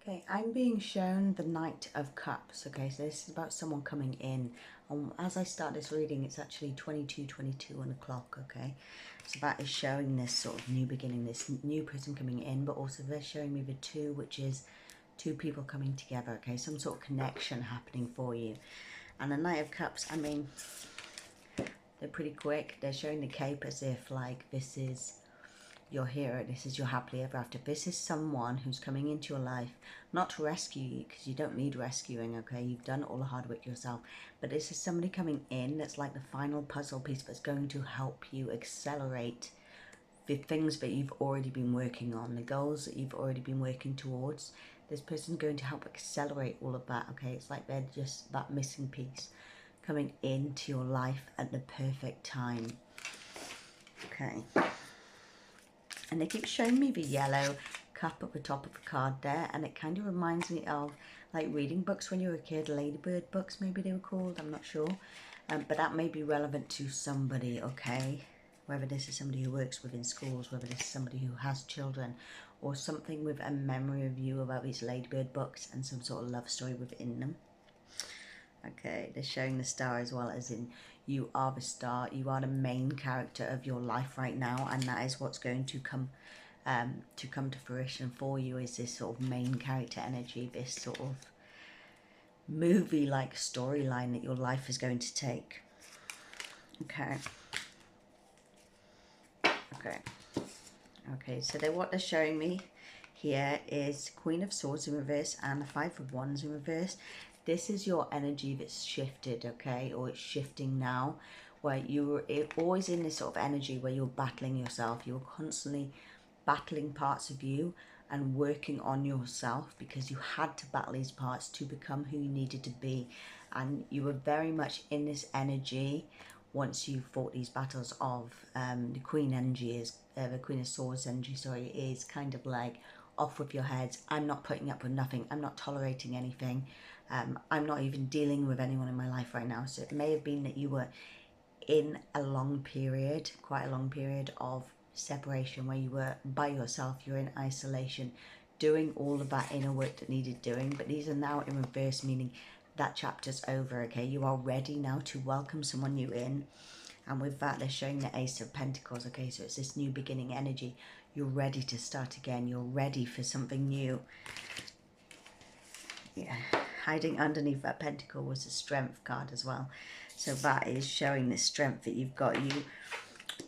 Okay, I'm being shown the Knight of Cups. Okay, so this is about someone coming in. As I start this reading, it's actually 22:22 on the clock, okay? So that is showing this sort of new beginning, this new person coming in, but also they're showing me the two, which is two people coming together, okay? Some sort of connection happening for you. And the Knight of Cups, I mean, they're pretty quick. They're showing the cape as if, like, this is your hero, this is your happily ever after. This is someone who's coming into your life, not to rescue you, because you don't need rescuing, okay? You've done all the hard work yourself. But this is somebody coming in that's like the final puzzle piece that's going to help you accelerate the things that you've already been working on, the goals that you've already been working towards. This person's going to help accelerate all of that, okay? It's like they're just that missing piece coming into your life at the perfect time. Okay. And they keep showing me the yellow cup at the top of the card there, and it kind of reminds me of like reading books when you were a kid, ladybird books maybe they were called, I'm not sure. But that may be relevant to somebody, okay? Whether this is somebody who works within schools, whether this is somebody who has children, or something with a memory of you about these ladybird books and some sort of love story within them. Okay, they're showing the star as well, as in you are the star, you are the main character of your life right now, and that is what's going to come to fruition for you, is this sort of main character energy, this sort of movie-like storyline that your life is going to take. Okay. Okay, so what they're showing me here is Queen of Swords in reverse and the Five of Wands in reverse. This is your energy that's shifted, okay, or it's shifting now, where you were always in this sort of energy where you're battling yourself. You're constantly battling parts of you and working on yourself because you had to battle these parts to become who you needed to be. And you were very much in this energy once you fought these battles of the Queen energy is the Queen of Swords energy, sorry, is kind of like off with your heads. I'm not putting up with nothing. I'm not tolerating anything. I'm not even dealing with anyone in my life right now. So it may have been that you were in a long period, quite a long period of separation where you were by yourself, you're in isolation, doing all of that inner work that needed doing. But these are now in reverse, meaning that chapter's over, okay? You are ready now to welcome someone new in. And with that, they're showing the Ace of Pentacles, okay? So it's this new beginning energy. You're ready to start again. You're ready for something new. Yeah, hiding underneath that pentacle was the Strength card as well. So that is showing the strength that you've got.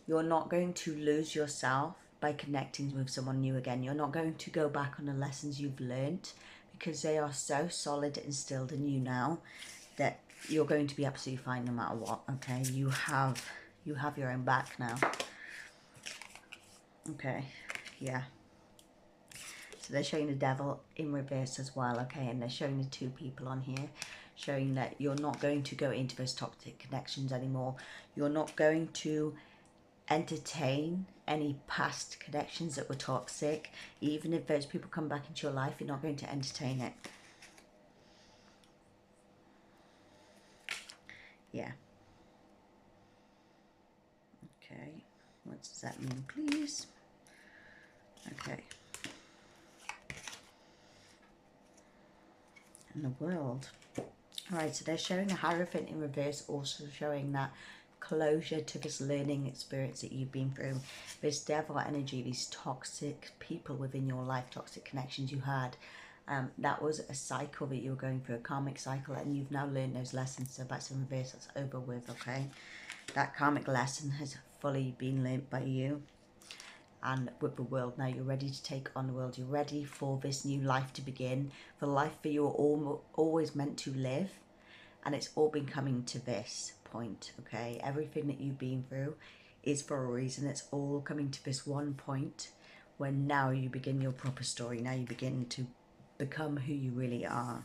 You're not going to lose yourself by connecting with someone new again. You're not going to go back on the lessons you've learned, because they are so solid instilled in you now that you're going to be absolutely fine no matter what, okay? You have your own back now. Okay, yeah. So they're showing the Devil in reverse as well, okay? And they're showing the two people on here, showing that you're not going to go into those toxic connections anymore. You're not going to entertain any past connections that were toxic. Even if those people come back into your life, you're not going to entertain it. Yeah. Okay. What does that mean, please? Okay. And the World. Alright, so they're showing a Hierophant in reverse, also showing that closure to this learning experience that you've been through. This devil energy, these toxic people within your life, toxic connections you had. That was a cycle that you were going through, a karmic cycle, and you've now learned those lessons. So that's in reverse, that's over with, okay? That karmic lesson has fully been learnt by you. And with the world now, you're ready to take on the world. You're ready for this new life to begin, for the life that you were always meant to live. And it's all been coming to this point, okay? Everything that you've been through is for a reason. It's all coming to this one point where now you begin your proper story. Now you begin to become who you really are.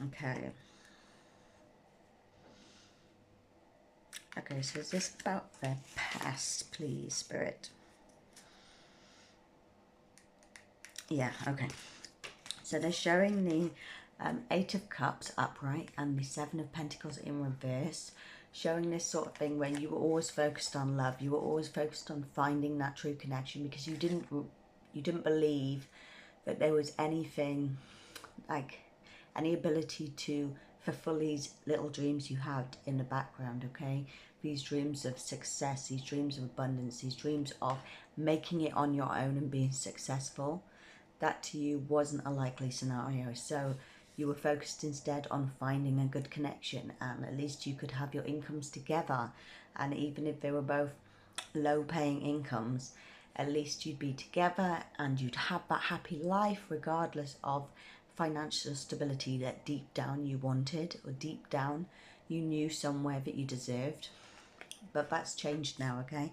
Okay. Okay, so is this about their past, please, Spirit? Yeah, okay. So they're showing the Eight of Cups upright and the Seven of Pentacles in reverse, showing this sort of thing where you were always focused on love. You were always focused on finding that true connection because you didn't you didn't believe that there was anything, like any ability to fulfill these little dreams you had in the background, okay? These dreams of success, these dreams of abundance, these dreams of making it on your own and being successful. That to you wasn't a likely scenario. So you were focused instead on finding a good connection, and at least you could have your incomes together. And even if they were both low paying incomes, at least you'd be together and you'd have that happy life regardless of financial stability that deep down you wanted, or deep down you knew somewhere that you deserved. But that's changed now, okay?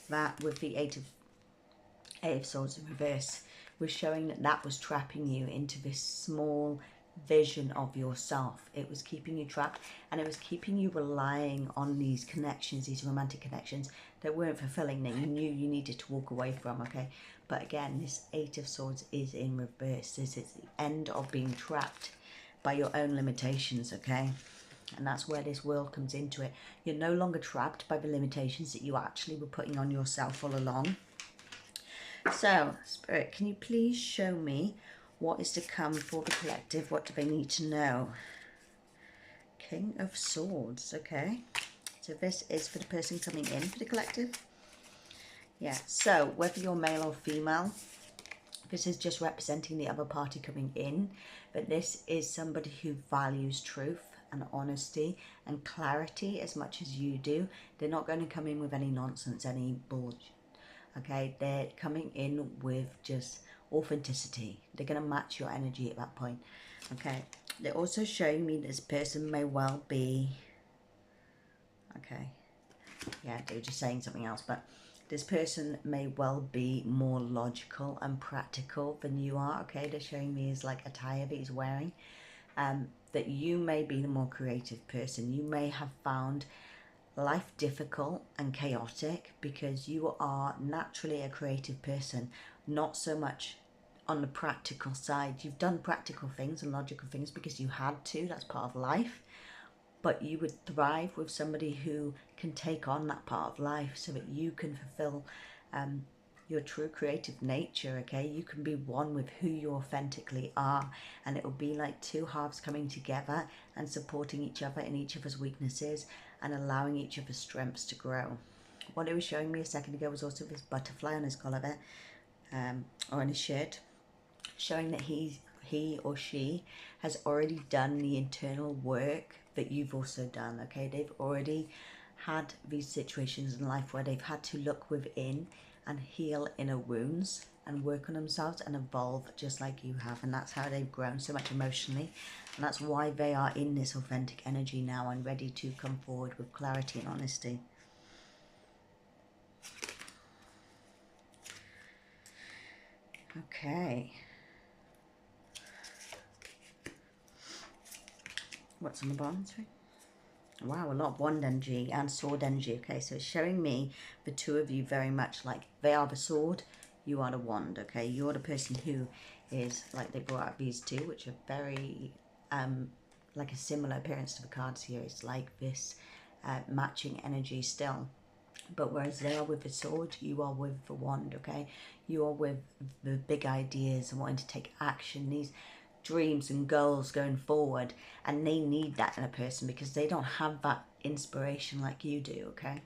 That with the Eight of Swords in reverse was showing that that was trapping you into this small vision of yourself. It was keeping you trapped, and it was keeping you relying on these connections, these romantic connections that weren't fulfilling, that you knew you needed to walk away from, okay? But again, this Eight of Swords is in reverse. This is the end of being trapped by your own limitations, okay? And that's where this world comes into it. You're no longer trapped by the limitations that you actually were putting on yourself all along. So, Spirit, can you please show me what is to come for the collective? What do they need to know? King of Swords, okay. So this is for the person coming in for the collective. Yeah, so whether you're male or female, this is just representing the other party coming in. But this is somebody who values truth and honesty and clarity as much as you do. They're not going to come in with any nonsense, any bullshit. Okay, they're coming in with just authenticity. They're going to match your energy at that point. Okay, they're also showing me this person may well be, okay, yeah, they were just saying something else, but this person may well be more logical and practical than you are. Okay, they're showing me is like attire that he's wearing. That you may be the more creative person. You may have found life difficult and chaotic because you are naturally a creative person, not so much on the practical side. You've done practical things and logical things because you had to, that's part of life, but you would thrive with somebody who can take on that part of life so that you can fulfill your true creative nature, okay? You can be one with who you authentically are, and it will be like two halves coming together and supporting each other in each other's weaknesses and allowing each other's strengths to grow. What it was showing me a second ago was also this butterfly on his collar there, or on his shirt, showing that he or she has already done the internal work that you've also done, okay? They've already had these situations in life where they've had to look within and heal inner wounds and work on themselves and evolve just like you have. And that's how they've grown so much emotionally. And that's why they are in this authentic energy now and ready to come forward with clarity and honesty. Okay. What's on the bottom? Sorry. Wow, a lot of wand energy and sword energy. Okay, so it's showing me the two of you very much like they are the sword, you are the wand. Okay, you're the person who is like, they brought out these two, which are very like a similar appearance to the cards here. It's like this matching energy still. But whereas they are with the sword, you are with the wand, okay? You are with the big ideas and wanting to take action, these dreams and goals going forward, and they need that in a person because they don't have that inspiration like you do, okay?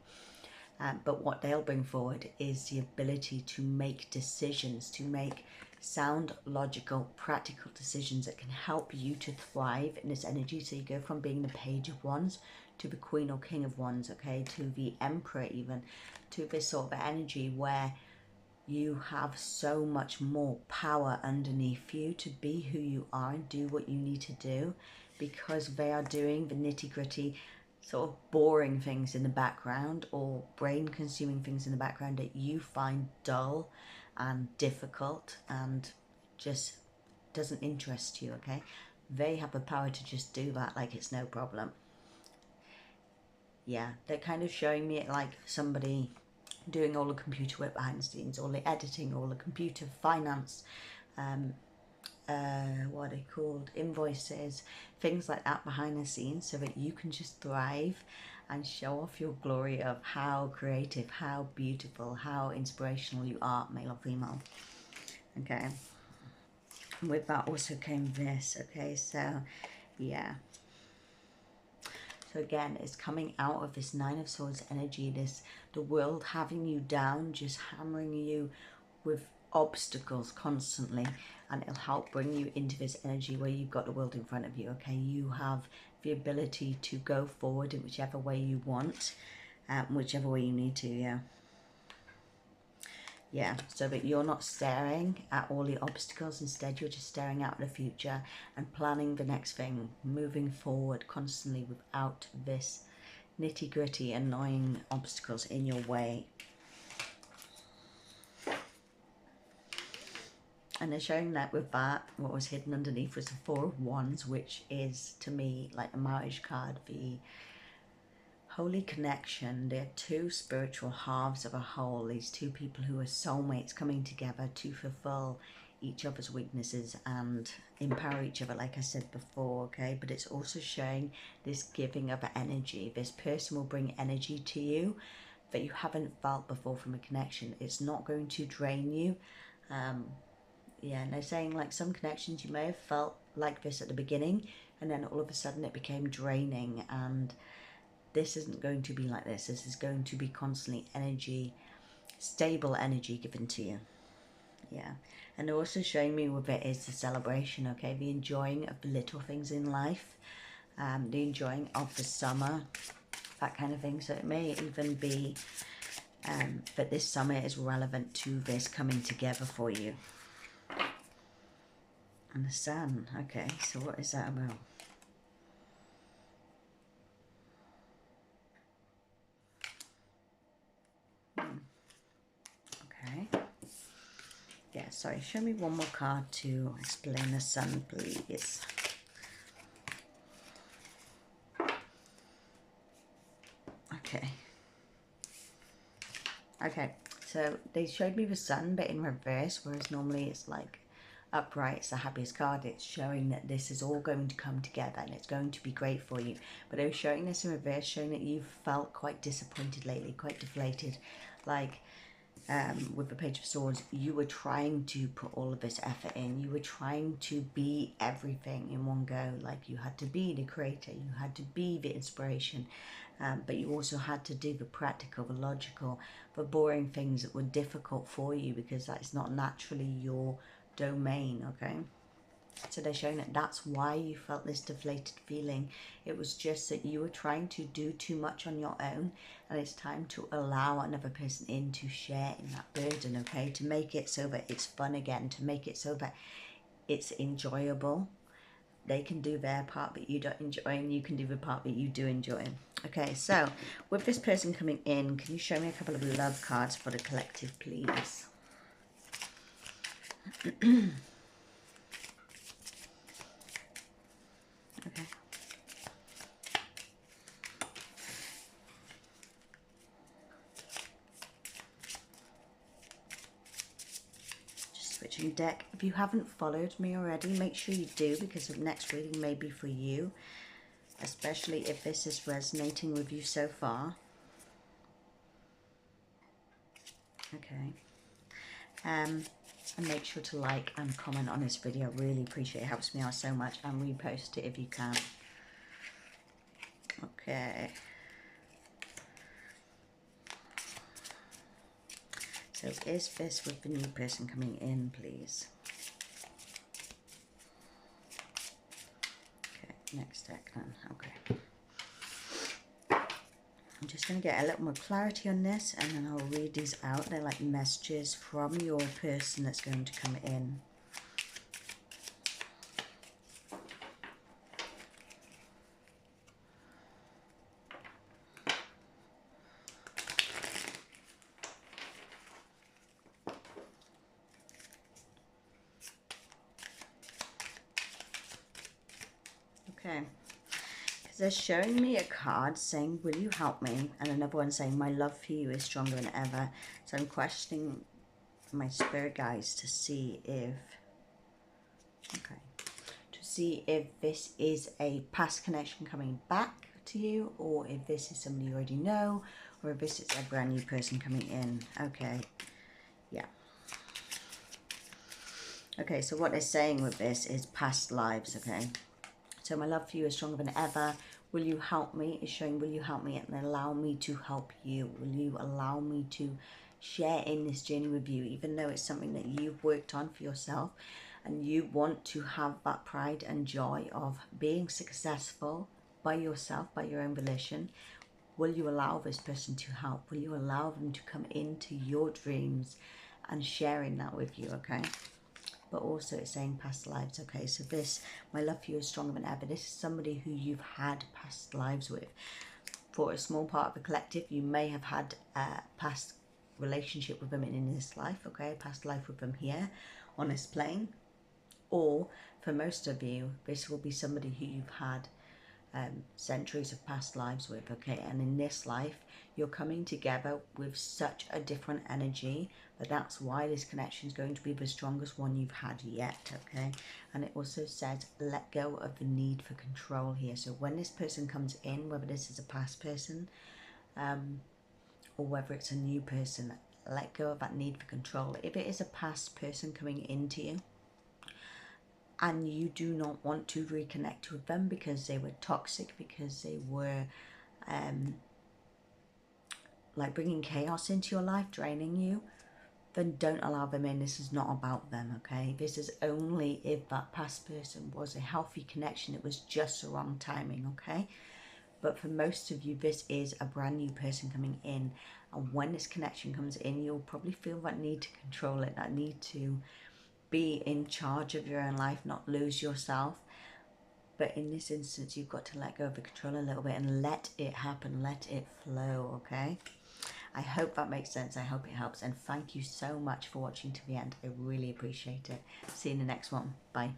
But what they'll bring forward is the ability to make decisions, to make sound, logical, practical decisions that can help you to thrive in this energy. So you go from being the Page of Wands to the Queen or King of Wands, okay, to the Emperor even, to this sort of energy where you have so much more power underneath you to be who you are and do what you need to do, because they are doing the nitty-gritty sort of boring things in the background or brain consuming things in the background that you find dull and difficult and just doesn't interest you, okay? They have the power to just do that like it's no problem. Yeah, they're kind of showing me it like somebody doing all the computer work behind the scenes, all the editing, all the computer finance, what are they called, invoices, things like that behind the scenes, so that you can just thrive and show off your glory of how creative, how beautiful, how inspirational you are, male or female. Okay. And with that also came this. Okay, so yeah. So again, it's coming out of this Nine of Swords energy, the world having you down, just hammering you with obstacles constantly, and it'll help bring you into this energy where you've got the world in front of you. Okay, you have the ability to go forward in whichever way you want, whichever way you need to. Yeah, so that you're not staring at all the obstacles. Instead, you're just staring out at the future and planning the next thing, moving forward constantly without this nitty gritty annoying obstacles in your way. And they're showing that with that, what was hidden underneath was the Four of Wands, which is to me like a marriage card, the holy connection. They're two spiritual halves of a whole, these two people who are soulmates coming together to fulfill each other's weaknesses and empower each other, like I said before. Okay, but it's also showing this giving of energy. This person will bring energy to you that you haven't felt before from a connection. It's not going to drain you. Yeah, and they're saying like some connections you may have felt like this at the beginning, and then all of a sudden it became draining, and this isn't going to be like this. This is going to be constantly energy, stable energy given to you. Yeah. And they're also showing me with it is the celebration, okay? The enjoying of the little things in life, the enjoying of the summer, that kind of thing. So it may even be that this summer is relevant to this coming together for you. And the sun, okay, so what is that about? Okay. Yeah, sorry, show me one more card to explain the sun, please. Okay. Okay, so they showed me the sun, but in reverse, whereas normally it's like upright, it's the happiest card. It's showing that this is all going to come together and it's going to be great for you. But they were showing this in reverse, showing that you've felt quite disappointed lately, quite deflated. Like with the Page of Swords, you were trying to put all of this effort in. You were trying to be everything in one go. Like you had to be the creator, you had to be the inspiration, but you also had to do the practical, the logical, the boring things that were difficult for you because that's not naturally your domain, okay? So they're showing that that's why you felt this deflated feeling. It was just that you were trying to do too much on your own, and it's time to allow another person in to share in that burden, okay? To make it so that it's fun again, to make it so that it's enjoyable. They can do their part that you don't enjoy, and you can do the part that you do enjoy. Okay, so with this person coming in, can you show me a couple of love cards for the collective, please? Okay. Just switching deck. If you haven't followed me already, make sure you do, because the next reading may be for you, especially if this is resonating with you so far. Okay. And make sure to like and comment on this video. Really appreciate it. It helps me out so much. And repost it if you can. Okay. So is this with the new person coming in, please? Okay, next deck then. Okay. I'm just going to get a little more clarity on this, and then I'll read these out. They're like messages from your person that's going to come in. Okay. They're showing me a card saying, will you help me? And another one saying, my love for you is stronger than ever. So I'm questioning my spirit guides to see if, this is a past connection coming back to you, or if this is somebody you already know, or if this is a brand new person coming in. Okay, yeah. Okay, so what they're saying with this is past lives, okay? So my love for you is stronger than ever. Will you help me? It's showing, will you help me and allow me to help you? Will you allow me to share in this journey with you, even though it's something that you've worked on for yourself and you want to have that pride and joy of being successful by yourself, by your own volition? Will you allow this person to help? Will you allow them to come into your dreams and sharing that with you, okay? But also it's saying past lives, okay? So this, my love for you is stronger than ever. This is somebody who you've had past lives with. For a small part of the collective, you may have had a past relationship with them in this life, okay? Past life with them here on this plane. Or for most of you, this will be somebody who you've had centuries of past lives with, okay? And in this life, you're coming together with such a different energy, but that's why this connection is going to be the strongest one you've had yet, okay? And it also says let go of the need for control here. So when this person comes in, whether this is a past person or whether it's a new person, let go of that need for control. If it is a past person coming into you, and you do not want to reconnect with them because they were toxic, because they were like bringing chaos into your life, draining you, then don't allow them in. This is not about them, okay? This is only if that past person was a healthy connection. It was just the wrong timing, okay? But for most of you, this is a brand new person coming in. And when this connection comes in, you'll probably feel that need to control it, that need to be in charge of your own life, not lose yourself. But in this instance, you've got to let go of the control a little bit and let it happen, let it flow, okay? I hope that makes sense. I hope it helps. And thank you so much for watching to the end. I really appreciate it. See you in the next one. Bye.